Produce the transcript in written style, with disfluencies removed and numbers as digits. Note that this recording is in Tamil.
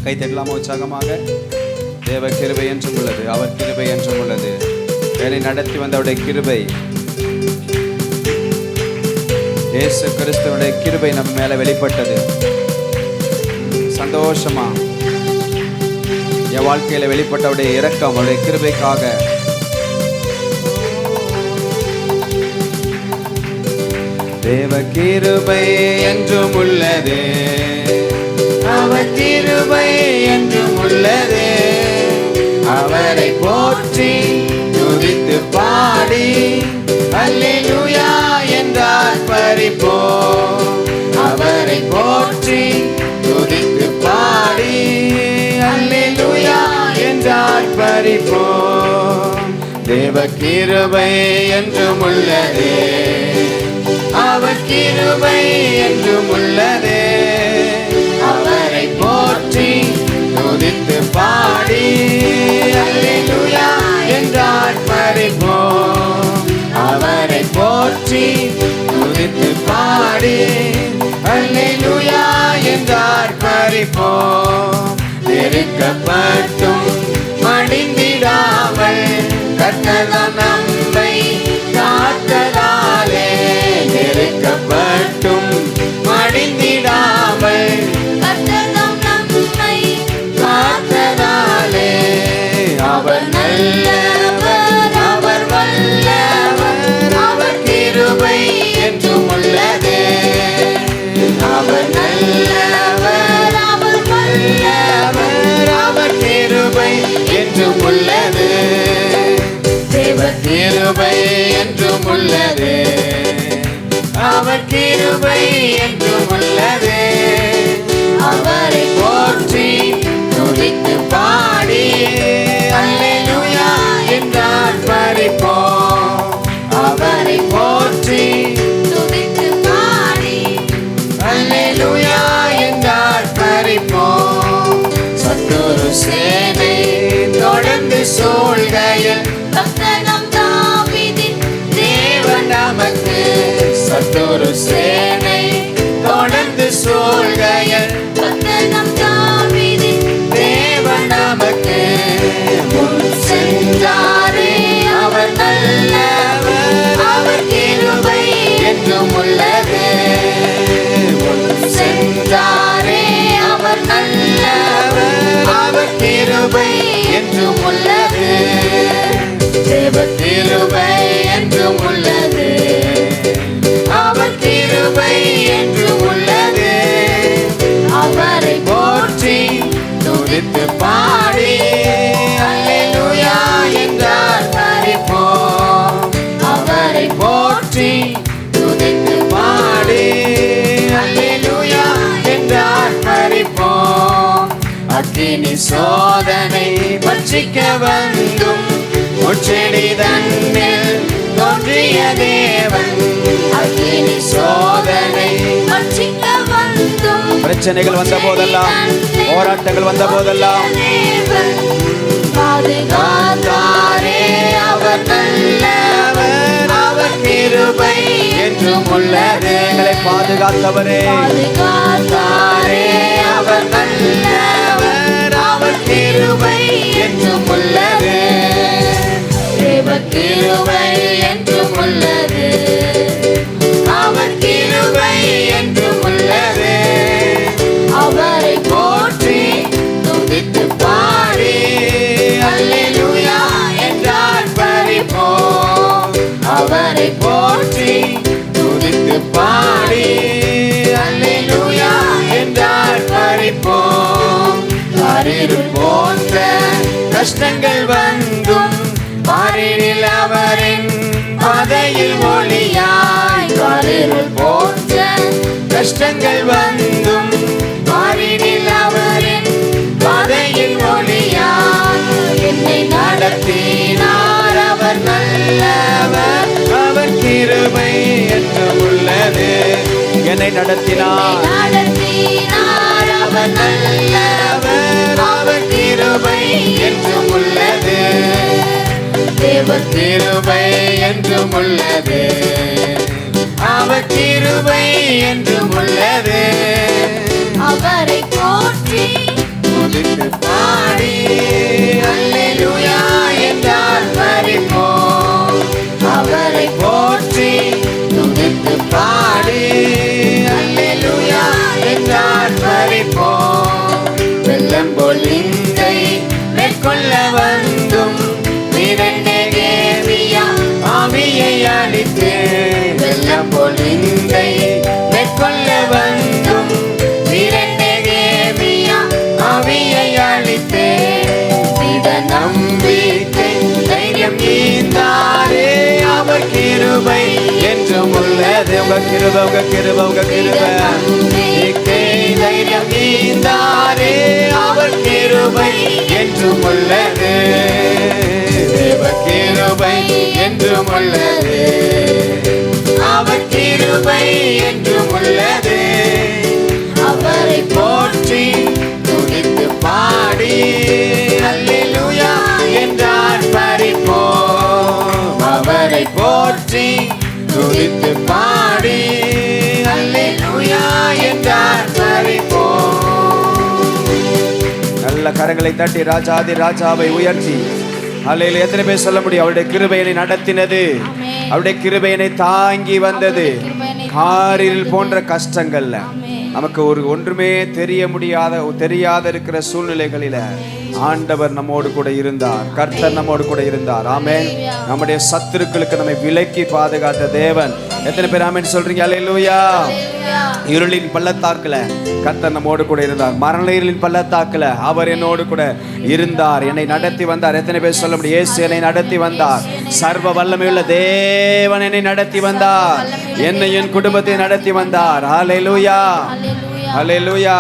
கை தட்டலாமா உற்சாகமாக? தேவ கிருபை என்றும் உள்ளது, அவர் கிருபை என்றும் உள்ளது. என்னை நடத்தி வந்த அவருடைய கிருபை, இயேசு கிறிஸ்துவுடைய கிருபை நம்ம மேல வெளிப்பட்டது. சந்தோஷமா என் வாழ்க்கையில வெளிப்பட்ட அவருடைய இரக்கம், அவருடைய கிருபைக்காக தேவ கிருபை என்றும் உள்ளது, அவர் கிருபை என்றும் உள்ளது. அவரை போற்றி துதித்து பாடி அல்லேலூயா என்றார் பரிபோம். அவரை போற்றி துதித்து பாடி அல்லேலூயா என்றார் பரிபோம். தேவ கிருபை என்றும் உள்ளது, அவர் கிருபை என்றும் உள்ளது. அவரை போற்றி துதித்து பாடி அல்லேலூயா என்றார் பரிபோம். அவரை போற்றி துதித்து பாடி அல்லேலூயா என்றார் பரிபோம். நெருக்கப்பட்டும் மடிந்திடாமல் கர்த்தர் நம்மை காத்ததாலே, நெருக்கப்பட்டும் மடிந்திடாமல் கர்த்தர் நம்மை காத்ததாலே, அவர் நல்லவர், அவர் வல்லவர், அவர் கிருபை என்றும் உள்ளது. அவர் நல்லவர், அவர் வல்லவர், அவர் கிருபை என்றும் உள்ளது. தேவ கிருபை என்றும் உள்ளது, அவர் கிருபை என்றும் உள்ளது. அவரை போற்றி துதித்து பாடி அல்லேலூயா என்றார் பரிபோம். அவரை போற்றி துதித்து பாடி அல்லேலூயா என்றார் பரிபோம். சத்துரு சேனை தொடர்ந்து சூழ்கையில் பக்தனம் தாவீதின் தேவன் நமக்கு. சத்துரு சேனை தொடர்ந்து சூழ்கையில் பக்தனம் தாவீதின் தேவன் நமக்கு. முன் சென்றாரே அவர் நல்லவர், அவர் கிருபை என்றும் உள்ளது. முன் சென்றாரே அவர் நல்லவர், அவர் கிருபை என்றும் உள்ளது. தேவ கிருபை என்றும் உள்ளது, அவர் கிருபை என்றும் உள்ளது. அவரை போற்றி துதித்து பாடி அல்லேலூயா என்றார் பரிபோம். அவரை போற்றி துதித்து பாடி அல்லேலூயா என்றார் பரிபோம். அக்கினி சோதனை பட்சிக்க வந்தும் முச்செடி தன்னில் தோன்றிய தேவன். அக்கினி சோதனை பட்சிக்க வந்தும் பிரச்சனைகள் வந்த போதெல்லாம், போராட்டங்கள் வந்த போதெல்லாம் பாதுகாத்தாரே அவர் நல்லவர், அவர் கிருபை என்றும் உள்ளது. எங்களை பாதுகாத்தவரே, பாதுகாத்தாரே அவர் நல்லவர், அவர் கிருபை என்றும் உள்ளது. தேவ கிருபை என்றும் உள்ளது, அவர் கிருபை என்றும் உள்ளது. அவரை போற்றி துதித்து பாடி அல்லேலூயா என்றார் பரிபோம். அவரை போற்றி துதித்து பாடி அல்லேலூயா என்றார் பரிபோம். அரிருள் போன்ற கஷ்டங்கள் வந்தும் பாரினில் அவரின் பாதையில் ஒளியாய். அரிருள் போன்ற கஷ்டங்கள் வந்தும் பாரினில் அவரின் பாதையில் ஒளியாய். என்னை நடத்தினார் அவர் நல்லவர், அவர் கிருபை என்றும் உள்ளது. என்னை நடத்தினார் அவர் நல்லவர், அவர் கிருபை என்றும் உள்ளது. தேவ கிருபை என்றும் உள்ளது, அவர் கிருபை என்றும் உள்ளது. அவரை போற்றி துதித்து பாடி அல்லேலூயா என்றால் மரிப்போம். அவரை போற்றி துதித்து பாடி அல்லேலூயா என்றால் மரிப்போம். வெள்ளம் போல் இன்றை மேற்கொள்ள வந்தும் ஆவியை அளித்து, வெள்ளம் போல் இன்றை மேற்கொள்ள வந்தும் ஆவியை அளித்து, விட நம்பிக்கை தைரியம் ஈந்தாரே அவர் கிருபை என்றும் உள்ளது. உங்க கிருபை, உங்க கிருபை, உங்க கிருபை. தைரியம் ஈந்தாரே அவர் கிருபை என்றும் உள்ளது. தேவ கிருபை என்றும் உள்ளது. அவர் கிருபை என்றும் உள்ளது. அவரை போற்றி துதித்து பாடி அல்லேலூயா என்றார் பரிப்போம். அவரை போற்றி துதித்து பாடி அல்லேலூயா என்றார் பரிப்போம். நல்ல கரங்களை தட்டி ராஜாதி ராஜாவை உயர்த்தி அல்லேலூயா. எத்தனை பேர் சொல்ல முடியும்? அவருடைய கிருபையை நடத்தினது, அவருடைய கிருபையை தாங்கி வந்தது. காரில் போன்ற கஷ்டங்கள்ல நமக்கு ஒன்றுமே தெரியாத இருக்கிற சூழ்நிலைகளில ஆண்டவர் நம்மோடு கூட இருந்தார். கர்த்தர் நம்மோடு கூட இருந்தார். ஆமென். நம்முடைய சத்துருக்களுக்கு நம்மை விலக்கி பாதுகாத்த தேவன். எத்தனை பேர் ஆமென் சொல்றீங்க? அல்லேலூயா. இருளின் பள்ளத்தாக்குல கர்த்தர் நம்மோடு கூட இருந்தார். மரண இருளின் பள்ளத்தாக்குல அவர் என்னோடு கூட இருந்தார், என்னை நடத்தி வந்தார். எத்தனை பேர் சொல்ல முடியும்? இயேசு என்னை நடத்தி வந்தார். சர்வ வல்லமையுள்ள தேவன் என்னை நடத்தி வந்தார். என்னை என் குடும்பத்தை நடத்தி வந்தார். அல்லேலூயா, அல்லேலூயா.